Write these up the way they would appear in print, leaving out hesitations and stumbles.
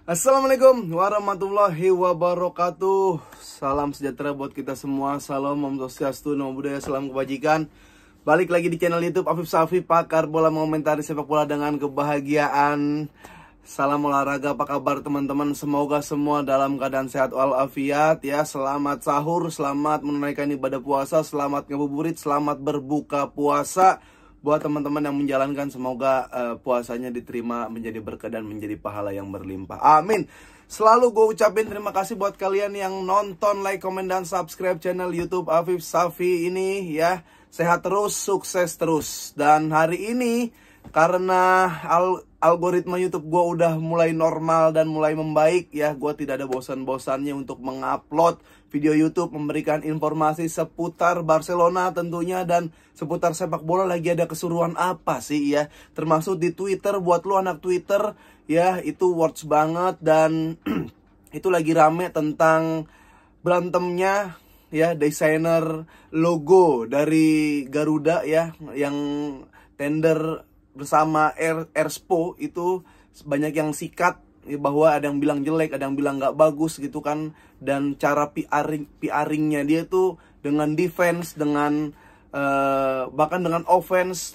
Assalamualaikum warahmatullahi wabarakatuh. Salam sejahtera buat kita semua. Salam Om Swastiastu, Namo Buddhaya, salam kebajikan. Balik lagi di channel YouTube Afif Safi, pakar bola mengomentari sepak bola dengan kebahagiaan. Salam olahraga, apa kabar teman-teman? Semoga semua dalam keadaan sehat walafiat ya. Selamat sahur, selamat menunaikan ibadah puasa, selamat ngabuburit, selamat berbuka puasa. Buat teman-teman yang menjalankan, semoga puasanya diterima menjadi berkah dan menjadi pahala yang berlimpah. Amin. Selalu gue ucapin terima kasih buat kalian yang nonton, like, komen, dan subscribe channel YouTube Afif Safi ini ya. Sehat terus, sukses terus. Dan hari ini karena algoritma YouTube gue udah mulai normal dan mulai membaik ya, gue tidak ada bosan-bosannya untuk mengupload video YouTube, memberikan informasi seputar Barcelona tentunya, dan seputar sepak bola. Lagi ada keseruan apa sih ya, termasuk di Twitter. Buat lu anak Twitter ya, itu words banget. Dan itu lagi rame tentang berantemnya ya desainer logo dari Garuda ya, yang tender bersama Erspo. Itu banyak yang sikat ya, bahwa ada yang bilang jelek, ada yang bilang nggak bagus gitu kan. Dan cara PRingnya dia tuh dengan defense, dengan bahkan dengan offense,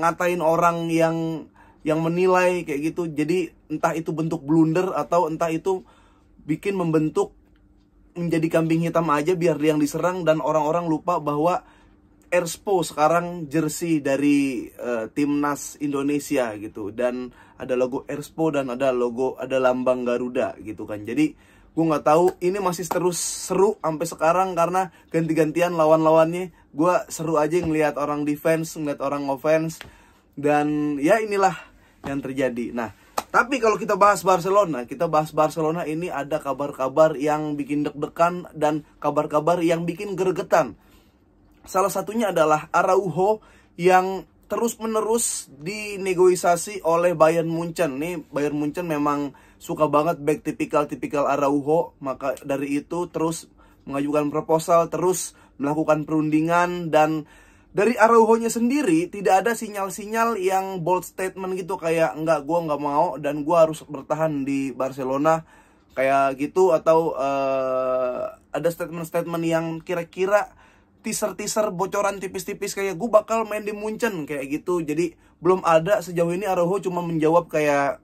ngatain orang yang menilai kayak gitu. Jadi entah itu bentuk blunder atau entah itu bikin membentuk menjadi kambing hitam aja biar dia yang diserang, dan orang-orang lupa bahwa Erspo sekarang jersey dari timnas Indonesia gitu, dan ada logo Erspo dan ada lambang Garuda gitu kan. Jadi gue nggak tahu ini masih terus seru sampai sekarang karena ganti-gantian lawan-lawannya. Gue seru aja ngelihat orang defense, ngelihat orang offense, dan ya inilah yang terjadi. Nah, tapi kalau kita bahas Barcelona ini ada kabar-kabar yang bikin deg-degan dan kabar-kabar yang bikin gregetan. Salah satunya adalah Araujo yang terus-menerus dinegosiasi oleh Bayern Munchen. Nih, Bayern Munchen memang suka banget back tipikal Araujo. Maka dari itu terus mengajukan proposal, terus melakukan perundingan. Dan dari Araujo-nya sendiri tidak ada sinyal-sinyal yang bold statement gitu, kayak enggak, gue nggak mau dan gue harus bertahan di Barcelona kayak gitu. Atau ada statement-statement yang kira-kira teaser bocoran tipis-tipis kayak gue bakal main di Munchen kayak gitu. Jadi belum ada sejauh ini. Araujo cuma menjawab kayak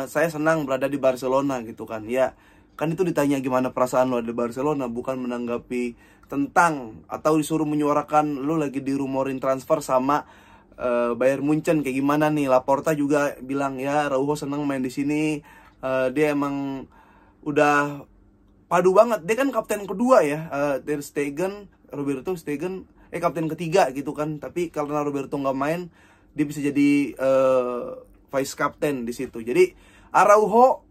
saya senang berada di Barcelona gitu kan. Ya kan itu ditanya gimana perasaan lo di Barcelona, bukan menanggapi tentang atau disuruh menyuarakan lo lagi dirumorin transfer sama Bayern Munchen kayak gimana nih. Laporta juga bilang ya Araujo senang main di sini. Dia emang udah padu banget. Dia kan kapten kedua ya, Roberto Stegen kapten ketiga gitu kan. Tapi karena Roberto nggak main, dia bisa jadi vice captain di situ. Jadi Araujo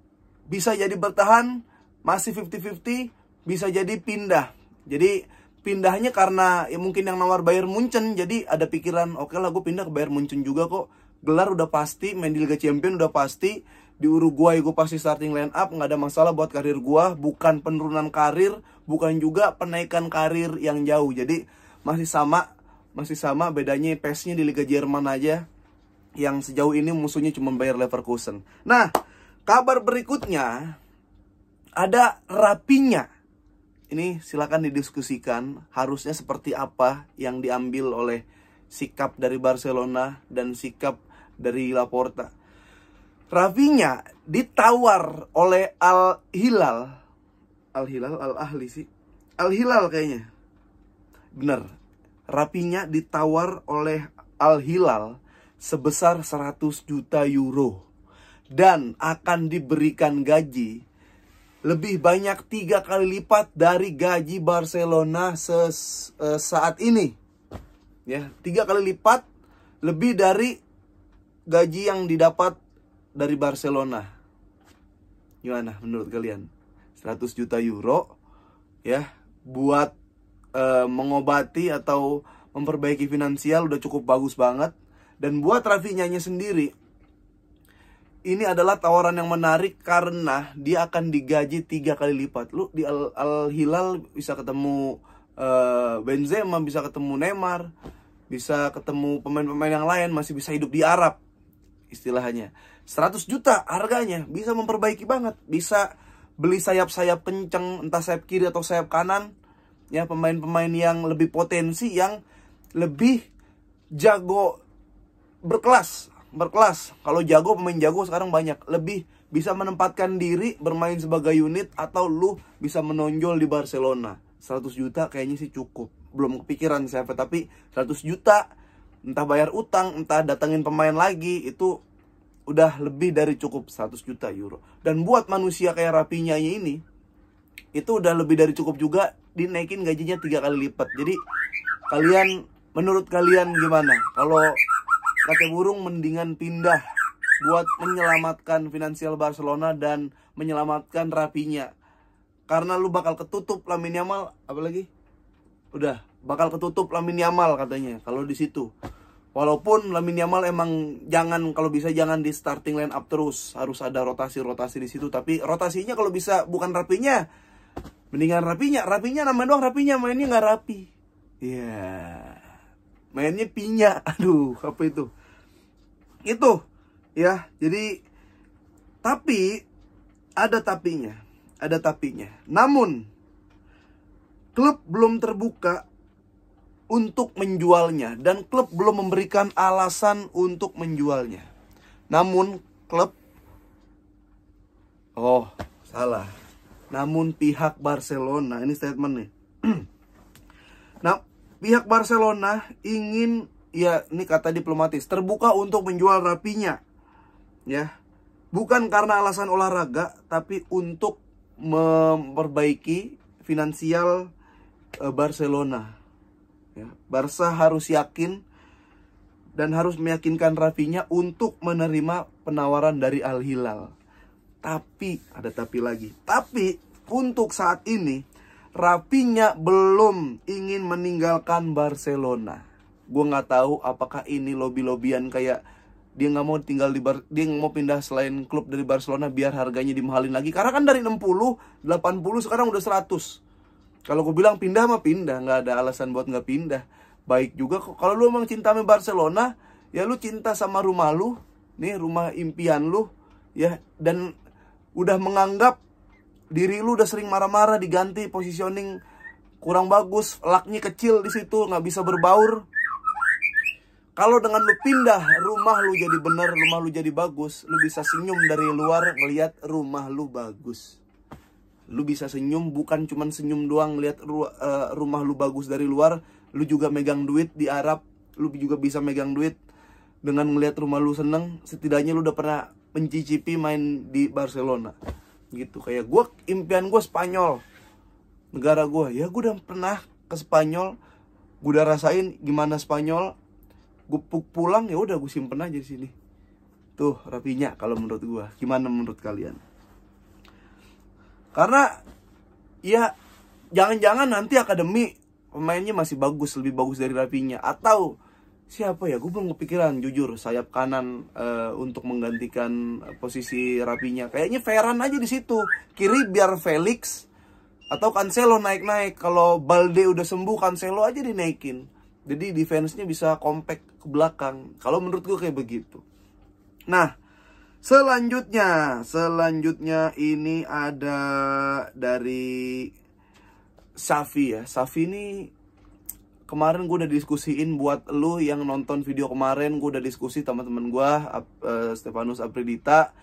bisa jadi bertahan, masih 50-50, bisa jadi pindah. Jadi pindahnya karena ya mungkin yang nawar Bayern Munchen. Jadi ada pikiran, oke lah gue pindah ke Bayern Munchen juga kok. Gelar udah pasti, main di Liga Champions udah pasti. Di Uruguay gue pasti starting line up, nggak ada masalah buat karir gue. Bukan penurunan karir, bukan juga penaikan karir yang jauh. Jadi masih sama, bedanya pace-nya di Liga Jerman aja, yang sejauh ini musuhnya cuma Bayer Leverkusen. Nah, kabar berikutnya ada Rapinya. Ini silakan didiskusikan harusnya seperti apa yang diambil oleh sikap dari Barcelona dan sikap dari Laporta. Rapinya ditawar oleh Al Hilal kayaknya. Bener. Rapinya ditawar oleh Al Hilal sebesar 100 juta euro dan akan diberikan gaji lebih banyak 3 kali lipat dari gaji Barcelona saat ini. Ya, 3 kali lipat lebih dari gaji yang didapat dari Barcelona. Gimana menurut kalian? 100 juta euro ya buat mengobati atau memperbaiki finansial udah cukup bagus banget. Dan buat Rafinya sendiri, ini adalah tawaran yang menarik karena dia akan digaji 3 kali lipat. Lu di Al Hilal bisa ketemu Benzema, bisa ketemu Neymar, bisa ketemu pemain-pemain yang lain, masih bisa hidup di Arab. istilahnya. 100 juta harganya, bisa memperbaiki banget. Bisa beli sayap-sayap kenceng, entah sayap kiri atau sayap kanan. Ya, pemain-pemain yang lebih potensi, yang lebih jago, berkelas. Kalau jago, pemain jago sekarang banyak. Lebih bisa menempatkan diri, bermain sebagai unit, atau lu bisa menonjol di Barcelona. 100 juta kayaknya sih cukup. Belum kepikiran siapa, tapi 100 juta entah bayar utang, entah datengin pemain lagi, itu udah lebih dari cukup. 100 juta euro. Dan buat manusia kayak Rafinha ini, itu udah lebih dari cukup juga, dinaikin gajinya 3 kali lipat. Jadi menurut kalian gimana? Kalau kata burung, mendingan pindah buat menyelamatkan finansial Barcelona dan menyelamatkan Rafinha. Karena lu bakal ketutup Lamine Yamal, apalagi? Udah, bakal ketutup Lamine Yamal katanya kalau di situ. Walaupun Lamine Yamal emang kalau bisa jangan di starting line up terus, harus ada rotasi di situ. Tapi rotasinya kalau bisa bukan Rafinha, mendingan Rafinha. Rafinha namanya doang Rafinha, mainnya nggak rapi. Iya, mainnya pinya. Aduh, apa itu? Itu, ya. Jadi, tapi ada tapinya. Namun, klub belum terbuka untuk menjualnya, dan klub belum memberikan alasan untuk menjualnya. Namun namun pihak Barcelona, ini statement nih. Nah, pihak Barcelona ingin, ya ini kata diplomatis, terbuka untuk menjual Rafinha. Ya. Bukan karena alasan olahraga, tapi untuk memperbaiki finansial Barcelona. Ya, Barca harus yakin dan harus meyakinkan Rafinha untuk menerima penawaran dari Al Hilal. Tapi, ada tapi lagi. Tapi, untuk saat ini, Rafinha belum ingin meninggalkan Barcelona. Gue nggak tahu apakah ini lobby-lobbyan kayak dia nggak mau dia nggak mau pindah selain klub dari Barcelona biar harganya dimahalin lagi. Karena kan dari 60, 80 sekarang udah 100. Kalau gue bilang pindah mah pindah, nggak ada alasan buat nggak pindah. Baik juga kok. Kalau lu emang cinta sama Barcelona, ya lu cinta sama rumah lu, nih rumah impian lu, ya, dan udah menganggap diri lu udah sering marah-marah, diganti positioning kurang bagus, laknya kecil di situ, nggak bisa berbaur. Kalau dengan lu pindah, rumah lu jadi bener, rumah lu jadi bagus, lu bisa senyum dari luar ngelihat rumah lu bagus. Lu bisa senyum, bukan cuman senyum doang lihat rumah lu bagus dari luar, lu juga megang duit di Arab, lu juga bisa megang duit dengan melihat rumah lu seneng. Setidaknya lu udah pernah mencicipi main di Barcelona. Gitu, kayak gue, impian gue Spanyol, negara gue. Ya gue udah pernah ke Spanyol, gue udah rasain gimana Spanyol. Gue pulang, ya udah gue simpen aja di sini. Tuh Rafinha kalau menurut gue. Gimana menurut kalian? Karena ya jangan-jangan nanti akademi pemainnya masih bagus, lebih bagus dari Rafinha. Atau siapa ya, gue belum kepikiran jujur, sayap kanan untuk menggantikan posisi Rafinha. Kayaknya Ferran aja di situ. Kiri biar Felix atau Cancelo naik-naik. Kalau Balde udah sembuh, Cancelo aja dinaikin. Jadi defense-nya bisa compact ke belakang. Kalau menurut gue kayak begitu. Nah, Selanjutnya ini ada dari Xavi ya. Xavi ini kemarin gue udah diskusiin, buat lu yang nonton video kemarin, gue udah diskusi teman-teman gue, Stefanus Apridita.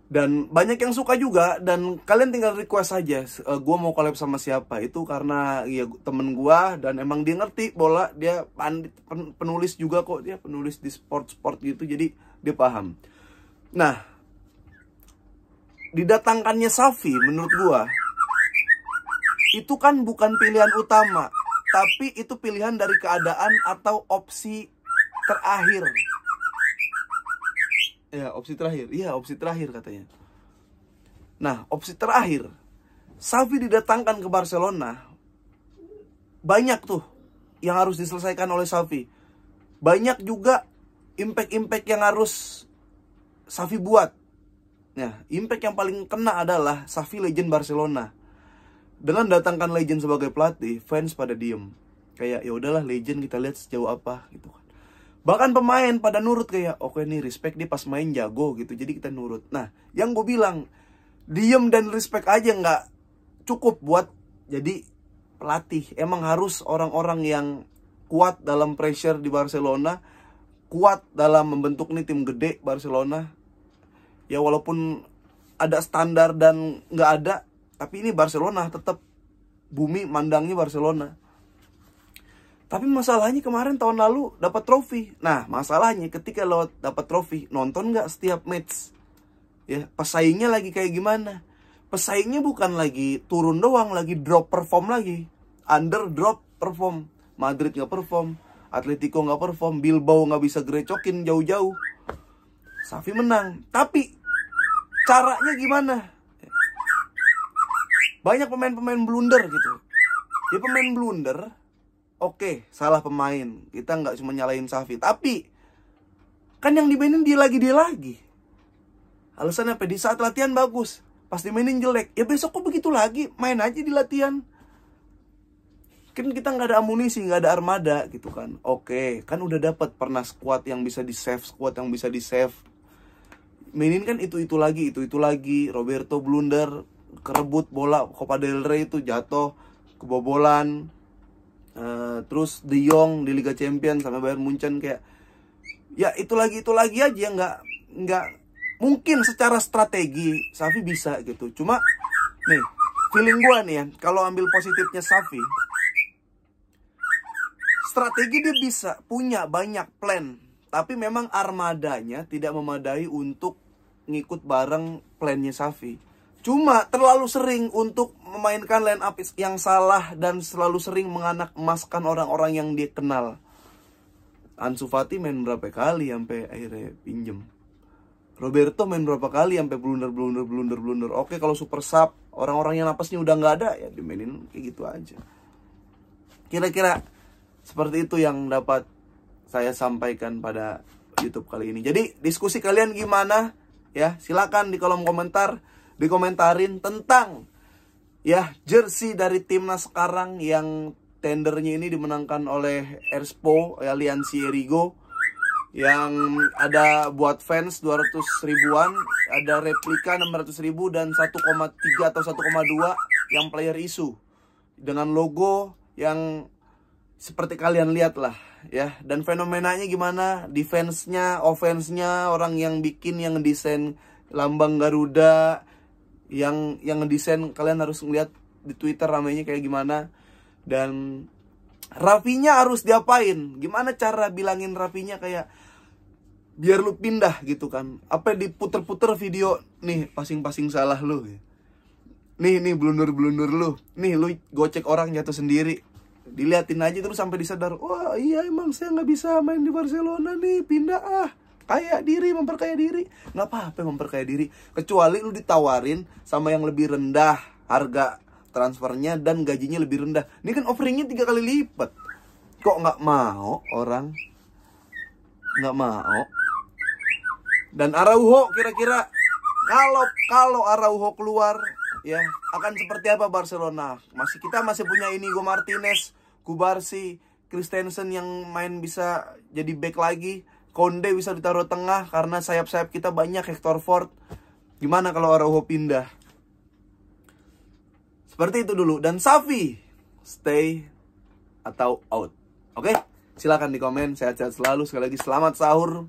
Dan banyak yang suka juga, dan kalian tinggal request aja gue mau collab sama siapa. Itu karena ya temen gue, dan emang dia ngerti bola, dia penulis juga kok, dia penulis di sport gitu, jadi dia paham. Nah, didatangkannya Xavi menurut gua itu kan bukan pilihan utama, tapi itu pilihan dari keadaan atau opsi terakhir. Ya, opsi terakhir. Iya, opsi terakhir katanya. Nah, opsi terakhir, Xavi didatangkan ke Barcelona. Banyak tuh yang harus diselesaikan oleh Xavi. Banyak juga impact-impact yang harus Xavi buat. Nah, impact yang paling kena adalah Xavi legend Barcelona. Dengan datangkan legend sebagai pelatih, fans pada diem. Kayak ya udahlah legend, kita lihat sejauh apa gitu kan. Bahkan pemain pada nurut kayak, oke nih respect dia pas main jago gitu, jadi kita nurut. Nah, yang gue bilang, diem dan respect aja nggak cukup buat jadi pelatih. Emang harus orang-orang yang kuat dalam pressure di Barcelona, kuat dalam membentuk nih tim gede Barcelona. Ya walaupun ada standar dan nggak ada, tapi ini Barcelona tetap bumi mandangnya Barcelona. Tapi masalahnya kemarin tahun lalu dapat trofi. Nah, masalahnya ketika lo dapat trofi, nonton nggak setiap match? Ya, pesaingnya lagi kayak gimana? Pesaingnya bukan lagi turun doang, lagi drop perform lagi. Under drop perform. Madrid nggak perform, Atletico nggak perform, Bilbao nggak bisa grecokin jauh-jauh. Xavi menang, tapi caranya gimana? Banyak pemain-pemain blunder gitu. Ya pemain blunder. Oke, salah pemain. Kita nggak cuma nyalain Xavi. Tapi, kan yang dimainin dia lagi. Alasannya apa? Di saat latihan bagus. Pas dimainin jelek. Ya besok kok begitu lagi. Main aja di latihan. Kan kita nggak ada amunisi, nggak ada armada gitu kan. Oke, kan udah dapat pernah squad yang bisa di-save. Squad yang bisa di-save. Mainin kan itu lagi. Roberto blunder. Kerebut bola. Copa del Rey itu jatuh. Kebobolan. Terus De Jong di Liga Champions sama Bayern Munchen kayak ya itu lagi aja, nggak mungkin secara strategi Xavi bisa gitu. Cuma nih feeling gue nih ya, kalau ambil positifnya Xavi, strategi dia bisa punya banyak plan, tapi memang armadanya tidak memadai untuk ngikut bareng plannya Xavi. Cuma terlalu sering untuk memainkan line up yang salah dan selalu sering menganak emaskan orang-orang yang dia kenal. Ansu Fati main berapa kali sampai akhirnya pinjem. Roberto main berapa kali sampai blunder. Oke, kalau super sub, orang-orang yang napasnya udah nggak ada, ya dimainin kayak gitu aja. Kira-kira seperti itu yang dapat saya sampaikan pada YouTube kali ini. Jadi diskusi kalian gimana? Ya, silakan di kolom komentar. Dikomentarin tentang ya jersey dari timnas sekarang yang tendernya ini dimenangkan oleh Erspo Aliansi Erigo, yang ada buat fans 200 ribuan, ada replika 600 ribu dan 1,3 atau 1,2 yang player issue dengan logo yang seperti kalian lihat lah ya. Dan fenomenanya gimana, defense-nya, offense-nya, orang yang bikin, yang desain lambang Garuda, yang ngedesain, kalian harus ngeliat di Twitter ramainya kayak gimana. Dan Rafinya harus diapain, gimana cara bilangin Rafinya kayak biar lu pindah gitu kan. Apa diputer-puter video, nih passing salah lu, nih blunder lu, nih lu gocek orang jatuh sendiri, diliatin aja terus sampai disadar, wah iya emang saya nggak bisa main di Barcelona nih, pindah ah. Memperkaya diri. Nggak apa-apa memperkaya diri, kecuali lu ditawarin sama yang lebih rendah harga transfernya dan gajinya lebih rendah. Ini kan offeringnya 3 kali lipat. Kok nggak mau orang? Nggak mau. Dan Araujo kira-kira kalau Araujo keluar, ya akan seperti apa Barcelona? Kita masih punya Inigo Martinez, Kubarsi, Christensen yang main bisa jadi back lagi. Konde bisa ditaruh tengah karena sayap-sayap kita banyak, Hector Ford. Gimana kalau Araujo pindah? Seperti itu dulu. Dan Xavi, stay atau out? Oke? Silakan di komen. Sehat-sehat selalu. Sekali lagi selamat sahur.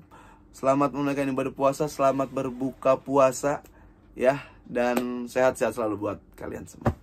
Selamat menunaikan ibadah puasa. Selamat berbuka puasa. Ya, dan sehat-sehat selalu buat kalian semua.